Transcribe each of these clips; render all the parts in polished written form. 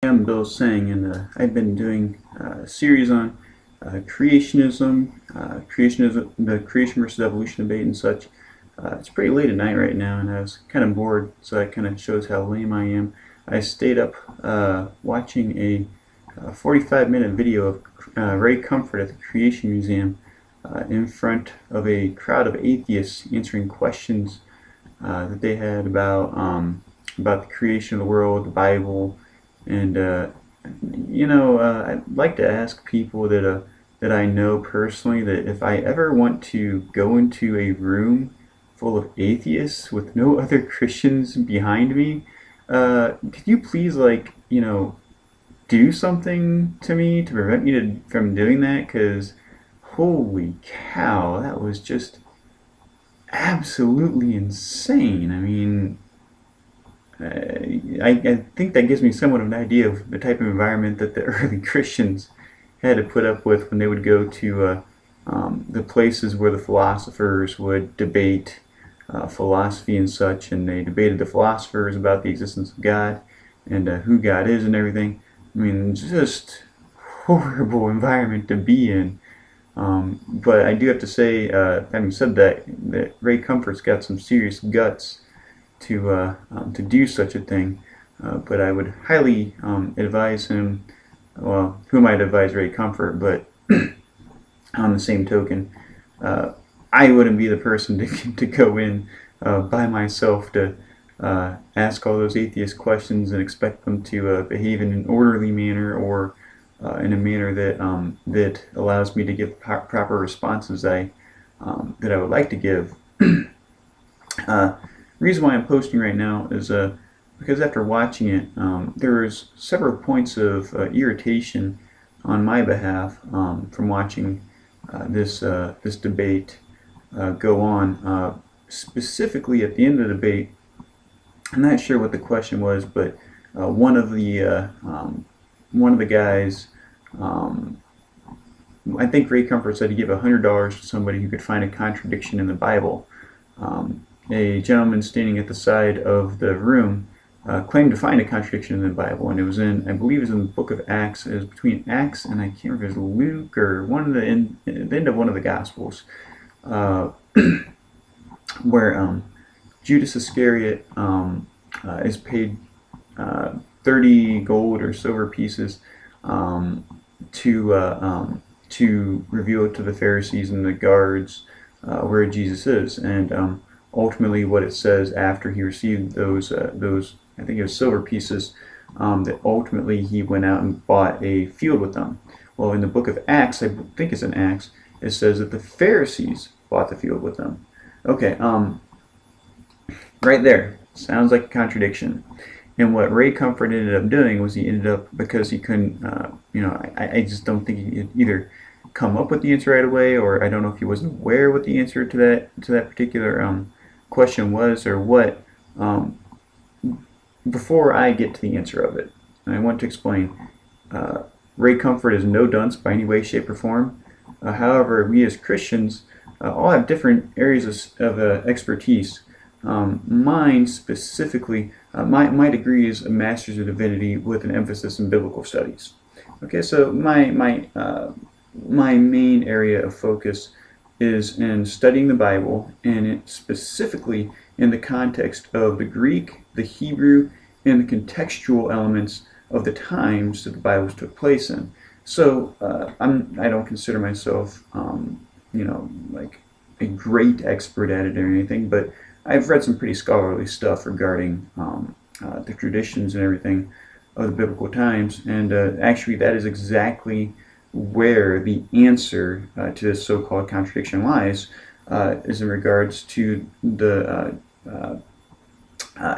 I'm Bill Seng, and I've been doing a series on creationism, the creation versus evolution debate and such. It's pretty late at night right now, and I was kind of bored, so that kind of shows how lame I am. I stayed up watching a 45-minute video of Ray Comfort at the Creation Museum in front of a crowd of atheists answering questions that they had about the creation of the world, the Bible. And I'd like to ask people that I know personally that if I ever want to go into a room full of atheists with no other Christians behind me, could you please do something to me to prevent me from doing that? Because holy cow, that was just absolutely insane. I mean, I think that gives me somewhat of an idea of the type of environment that the early Christians had to put up with when they would go to the places where the philosophers would debate philosophy and such, and they debated the philosophers about the existence of God and who God is and everything. I mean, just horrible environment to be in. But I do have to say, having said that, that Ray Comfort's got some serious guts to do such a thing. But I would highly advise him. Well, who might advise Ray Comfort? But on the same token, I wouldn't be the person to go in by myself to ask all those atheist questions and expect them to behave in an orderly manner or in a manner that allows me to give proper responses that I would like to give. The reason why I'm posting right now is because after watching it, there was several points of irritation on my behalf from watching this debate go on. Specifically, at the end of the debate, I'm not sure what the question was, but one of the guys, I think Ray Comfort said to give $100 to somebody who could find a contradiction in the Bible. A gentleman standing at the side of the room claimed to find a contradiction in the Bible, and it was I believe it was in the book of Acts. It was between Acts and I can't remember if it was Luke or the end of one of the Gospels, where Judas Iscariot is paid 30 gold or silver pieces to reveal to the Pharisees and the guards where Jesus is, and ultimately what it says after he received those I think it was silver pieces, that ultimately he went out and bought a field with them. Well, in the book of Acts, I think it's in Acts, it says that the Pharisees bought the field with them. Okay, right there sounds like a contradiction. And what Ray Comfort ended up doing was he ended up, because he couldn't, I just don't think he could either come up with the answer right away, or I don't know if he wasn't aware what the answer to that particular question was or what. Before I get to the answer of it, I want to explain. Ray Comfort is no dunce by any way, shape, or form. However, we as Christians all have different areas of expertise. Mine specifically, my degree is a Master's of Divinity with an emphasis in Biblical Studies. Okay, so my main area of focus is in studying the Bible, and specifically in the context of the Greek, the Hebrew, and the contextual elements of the times that the Bible took place in. So I don't consider myself, like a great expert at it or anything, but I've read some pretty scholarly stuff regarding the traditions and everything of the biblical times, and actually that is exactly where the answer to this so-called contradiction lies, is in regards to the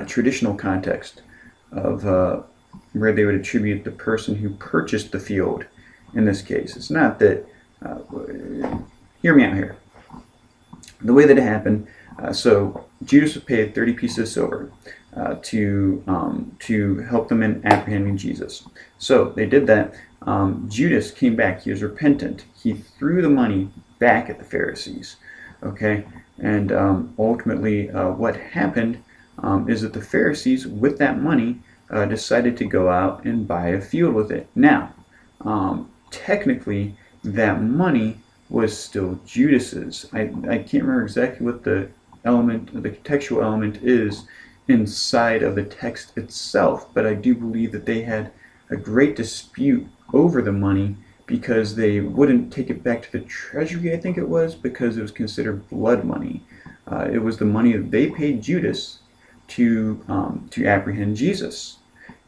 traditional context of where they would attribute the person who purchased the field in this case. It's not that, hear me out here. The way that it happened, so Judas was paid 30 pieces of silver to help them in apprehending Jesus. So they did that. Judas came back. He was repentant. He threw the money back at the Pharisees. Okay, and ultimately what happened is that the Pharisees, with that money, decided to go out and buy a field with it. Now, technically, that money was still Judas's. I can't remember exactly what the textual element is inside of the text itself, but I do believe that they had a great dispute over the money because they wouldn't take it back to the treasury, I think it was, because it was considered blood money. It was the money that they paid Judas to apprehend Jesus.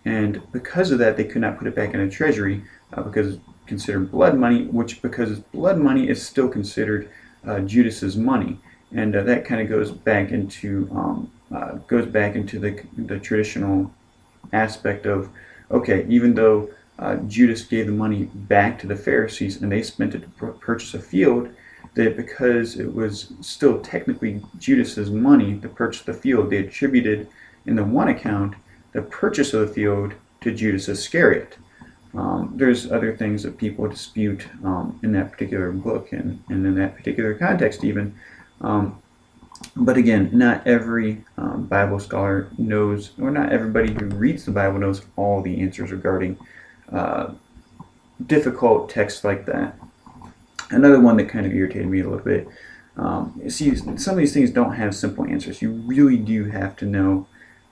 And because of that, they could not put it back in the treasury because it's considered blood money, which, because it's blood money, is still considered Judas's money. And that kind of goes back into the traditional aspect of, okay, even though Judas gave the money back to the Pharisees and they spent it to purchase a field, that because it was still technically Judas's money to purchase the field, they attributed in the one account the purchase of the field to Judas Iscariot. There's other things that people dispute in that particular book and in that particular context even. But again, not every Bible scholar knows, or not everybody who reads the Bible knows all the answers regarding difficult texts like that. Another one that kind of irritated me a little bit, see, some of these things don't have simple answers. You really do have to know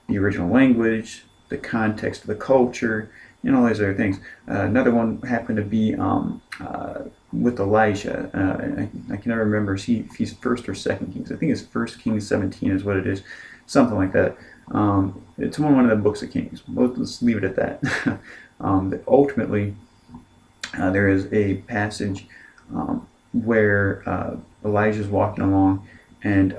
the original language, the context of the culture, and all these other things. Another one happened to be with Elijah. I can never remember if he's 1st or 2nd Kings. I think it's 1st Kings 17 is what it is, something like that. It's one of the books of Kings. Let's leave it at that. But ultimately, there is a passage where Elijah's walking along, and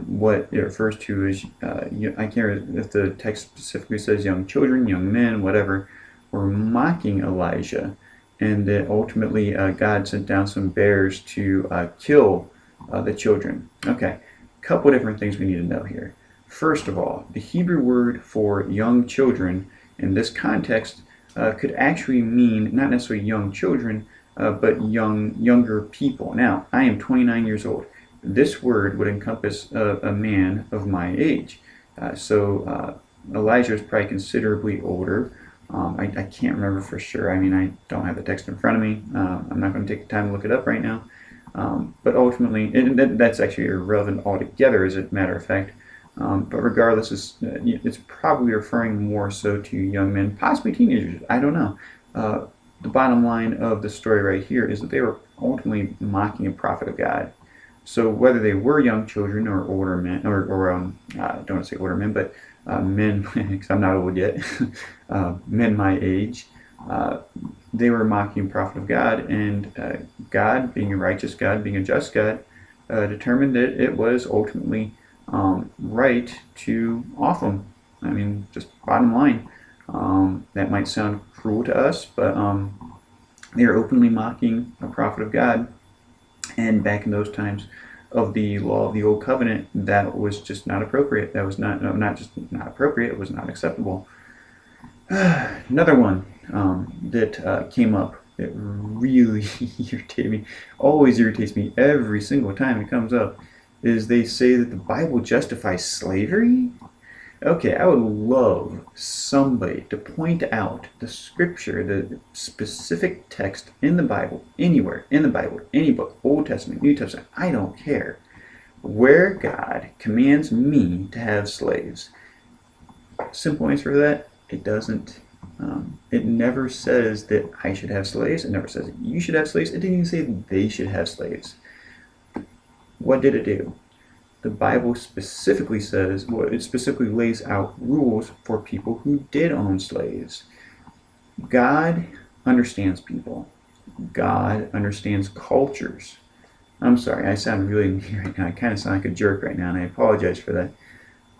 what it refers to is, I can't remember if the text specifically says young children, young men, whatever, were mocking Elijah, and that ultimately God sent down some bears to kill the children. Okay, a couple different things we need to know here. First of all, the Hebrew word for young children in this context could actually mean not necessarily young children, but younger people. Now, I am 29 years old. This word would encompass a man of my age. So Elijah is probably considerably older. I can't remember for sure. I mean, I don't have the text in front of me. I'm not going to take the time to look it up right now. But ultimately, and that's actually irrelevant altogether, as a matter of fact. But regardless, it's probably referring more so to young men, possibly teenagers. I don't know. The bottom line of the story right here is that they were ultimately mocking a prophet of God. So whether they were young children or older men, or I don't want to say older men, but men, because I'm not old yet, men my age, they were mocking a prophet of God, and God, being a righteous God, being a just God, determined that it was ultimately right to off them. I mean, just bottom line. That might sound cruel to us, but they are openly mocking a prophet of God. And back in those times of the law of the Old Covenant, that was just not appropriate. That was not just not appropriate, it was not acceptable. Another one that came up that really irritated me, always irritates me every single time it comes up, is they say that the Bible justifies slavery. Okay, I would love somebody to point out the scripture, the specific text in the Bible, anywhere in the Bible, any book, Old Testament, New Testament, I don't care, where God commands me to have slaves. Simple answer to that, it doesn't. It never says that I should have slaves. It never says you should have slaves. It didn't even say they should have slaves. What did it do? The Bible specifically says, well, it specifically lays out rules for people who did own slaves. God understands people. God understands cultures. I'm sorry, I sound really mean right now. I kind of sound like a jerk right now, and I apologize for that.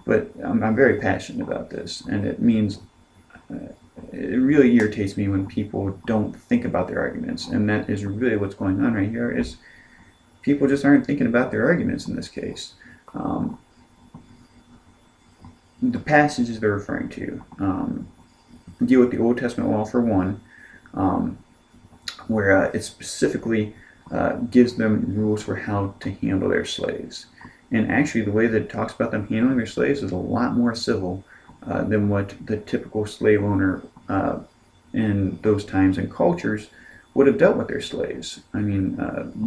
But I'm very passionate about this, and it means it really irritates me when people don't think about their arguments, and that is really what's going on right here. Is people just aren't thinking about their arguments in this case. The passages they're referring to deal with the Old Testament law for one, where it specifically gives them rules for how to handle their slaves. And actually the way that it talks about them handling their slaves is a lot more civil than what the typical slave owner in those times and cultures would have dealt with their slaves. I mean,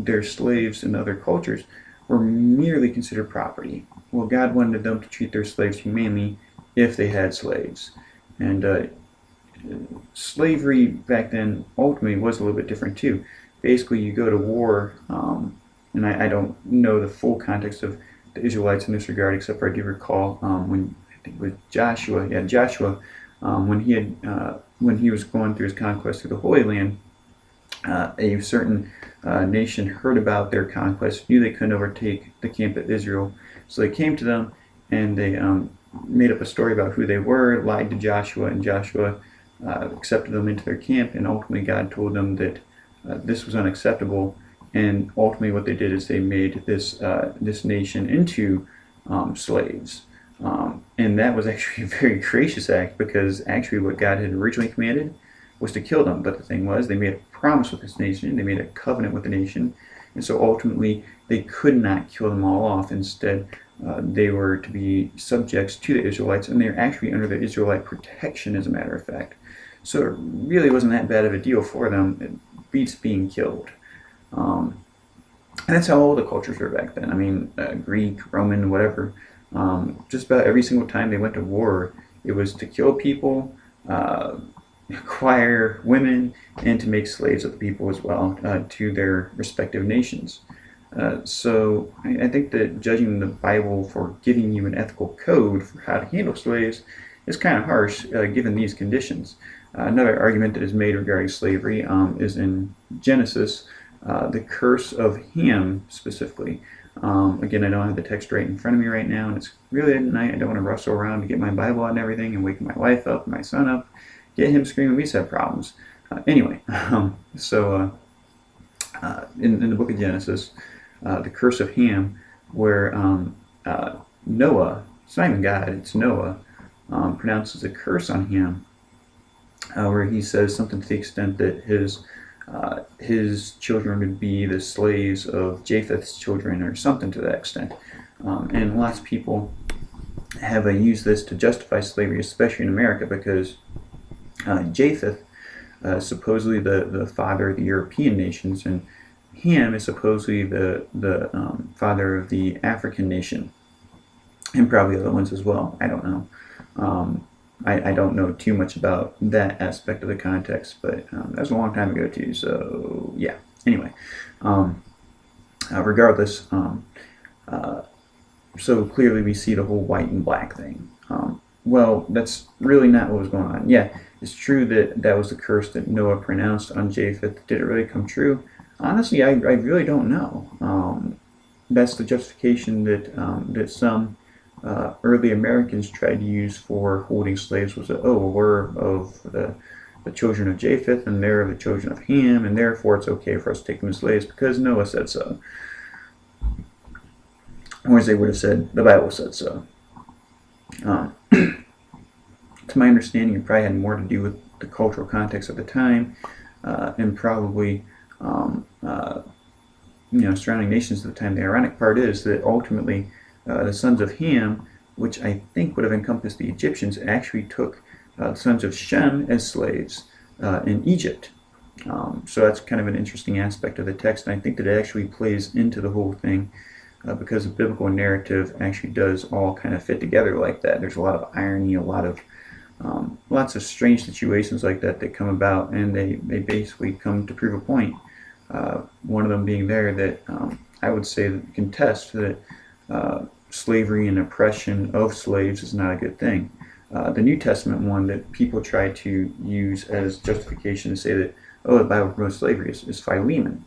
their slaves in other cultures were merely considered property. Well, God wanted them to treat their slaves humanely if they had slaves. And slavery back then ultimately was a little bit different too. Basically, you go to war, and I don't know the full context of the Israelites in this regard, except for I do recall when I think it was Joshua, when he was going through his conquest through the Holy Land, a certain nation heard about their conquest, knew they couldn't overtake the camp of Israel, so they came to them and they made up a story about who they were, lied to Joshua, and Joshua accepted them into their camp, and ultimately God told them that this was unacceptable, and ultimately what they did is they made this nation into slaves. And that was actually a very gracious act, because actually what God had originally commanded was to kill them. But the thing was, they made a promise with this nation, they made a covenant with the nation, and so ultimately they could not kill them all off. Instead, they were to be subjects to the Israelites, and they were actually under the Israelite protection, as a matter of fact. So it really wasn't that bad of a deal for them. It beats being killed. And that's how all the cultures were back then. I mean, Greek, Roman, whatever. Just about every single time they went to war, it was to kill people, acquire women, and to make slaves of the people as well, to their respective nations. So I think that judging the Bible for giving you an ethical code for how to handle slaves is kind of harsh, given these conditions. Another argument that is made regarding slavery is in Genesis, the curse of Ham specifically. Again, I don't have the text right in front of me right now, and it's really late at night. I don't want to rustle around to get my Bible out and everything and wake my wife up, my son up, get him screaming. We just have problems. Anyway, in the book of Genesis, the curse of Ham, where Noah, it's not even God, it's Noah, pronounces a curse on Ham, where he says something to the extent that his children would be the slaves of Japheth's children, or something to that extent. And lots of people have used this to justify slavery, especially in America, because Japheth is supposedly the father of the European nations, and Ham is supposedly the father of the African nation, and probably other ones as well. I don't know. I don't know too much about that aspect of the context, but that was a long time ago too, so yeah. Anyway, regardless, so clearly we see the whole white and black thing. Well, that's really not what was going on. Yeah, it's true that that was the curse that Noah pronounced on Japheth. Did it really come true? Honestly, I really don't know. That's the justification that some early Americans tried to use for holding slaves, was that, oh, we're of the children of Japheth, and they're the children of Ham, and therefore it's okay for us to take them as slaves because Noah said so. Or as they would have said, the Bible said so. To my understanding, it probably had more to do with the cultural context of the time, and probably surrounding nations at the time. The ironic part is that ultimately the sons of Ham, which I think would have encompassed the Egyptians, actually took the sons of Shem as slaves in Egypt. So that's kind of an interesting aspect of the text, and I think that it actually plays into the whole thing, because the biblical narrative actually does all kind of fit together like that. There's a lot of irony, lots of strange situations like that come about, and they basically come to prove a point. One of them being there that I would say that contest that slavery and oppression of slaves is not a good thing. The New Testament one that people try to use as justification to say that, oh, the Bible promotes slavery is Philemon.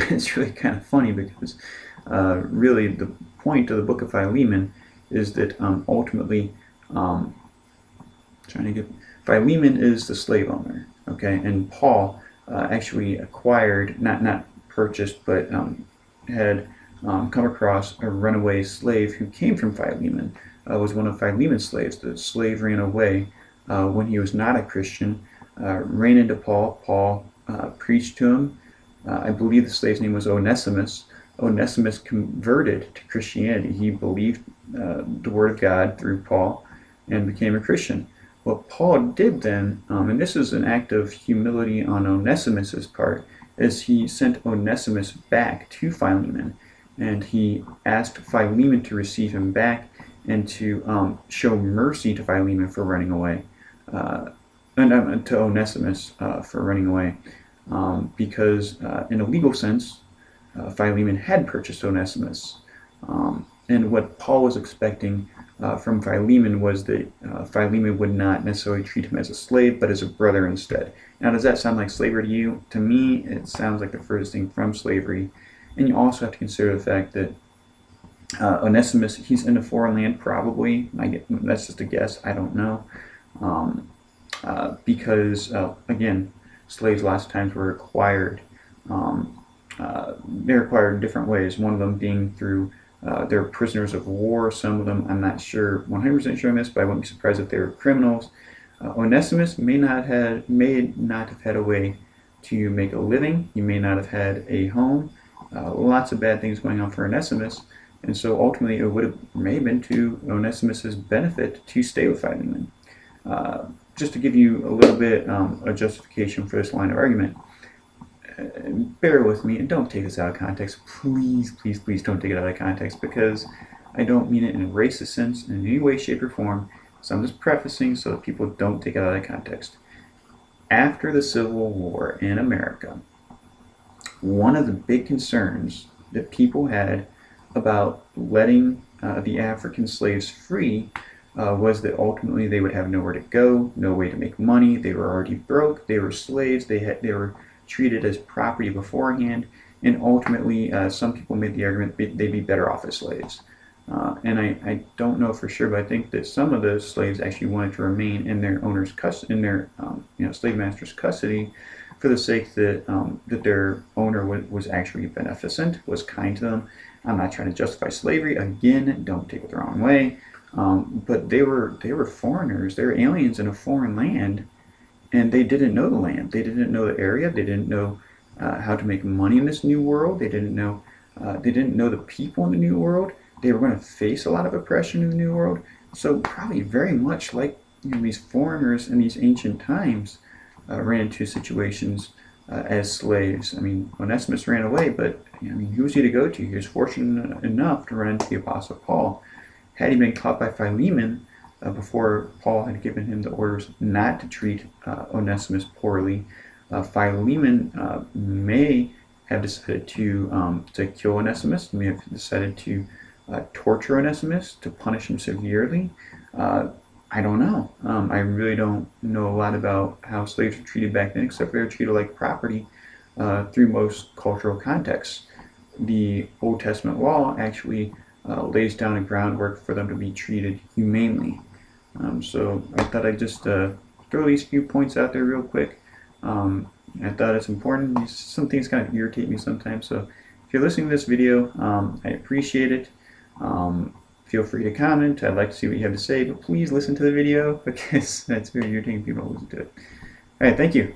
It's really kind of funny, because really the point of the book of Philemon is that ultimately, Philemon is the slave owner, okay, and Paul actually acquired, not purchased, but had come across a runaway slave who came from Philemon, was one of Philemon's slaves. The slave ran away when he was not a Christian, ran into Paul. Paul preached to him. I believe the slave's name was Onesimus. Onesimus converted to Christianity. He believed the word of God through Paul, and became a Christian. What Paul did then, and this is an act of humility on Onesimus's part, is he sent Onesimus back to Philemon, and he asked Philemon to receive him back and to show mercy to Philemon for running away, and to Onesimus for running away, because in a legal sense, Philemon had purchased Onesimus. And what Paul was expecting from Philemon was that Philemon would not necessarily treat him as a slave, but as a brother instead. Now, does that sound like slavery to you? To me, it sounds like the furthest thing from slavery. And you also have to consider the fact that Onesimus, he's in a foreign land, probably. That's just a guess. I don't know. Because, again, slaves lots of times were acquired. They're acquired in different ways, one of them being through they're prisoners of war. Some of them, I'm not sure, 100% sure on this, but I wouldn't be surprised if they were criminals. Onesimus may not have had a way to make a living. He may not have had a home. Lots of bad things going on for Onesimus, and so ultimately it may have been to Onesimus's benefit to stay with Philemon. Just to give you a little bit of justification for this line of argument. Bear with me and don't take this out of context. Please, please, please don't take it out of context, because I don't mean it in a racist sense in any way, shape, or form. So I'm just prefacing so that people don't take it out of context. After the Civil War in America, one of the big concerns that people had about letting the African slaves free was that ultimately they would have nowhere to go, no way to make money. They were already broke. They were slaves. They were treated as property beforehand, and ultimately some people made the argument they'd be better off as slaves. And I don't know for sure, but I think that some of those slaves actually wanted to remain in their owner's slave master's custody, for the sake that that their owner was actually beneficent, was kind to them. I'm not trying to justify slavery. Again, don't take it the wrong way. But they were foreigners. They were aliens in a foreign land. And they didn't know the land. They didn't know the area. They didn't know how to make money in this new world. They didn't know the people in the new world. They were going to face a lot of oppression in the new world. So probably very much like these foreigners in these ancient times ran into situations as slaves. I mean, Onesimus ran away, but who was he to go to? He was fortunate enough to run into the Apostle Paul. Had he been caught by Philemon, before Paul had given him the orders not to treat Onesimus poorly, Philemon may have decided to kill Onesimus, may have decided to torture Onesimus, to punish him severely. I don't know. I really don't know a lot about how slaves were treated back then, except they were treated like property through most cultural contexts. The Old Testament law actually lays down a groundwork for them to be treated humanely. So I thought I'd just throw these few points out there real quick. I thought it's important. Some things kind of irritate me sometimes. So if you're listening to this video, I appreciate it. Feel free to comment. I'd like to see what you have to say, but please listen to the video, because that's very irritating people to listen to it. All right, thank you.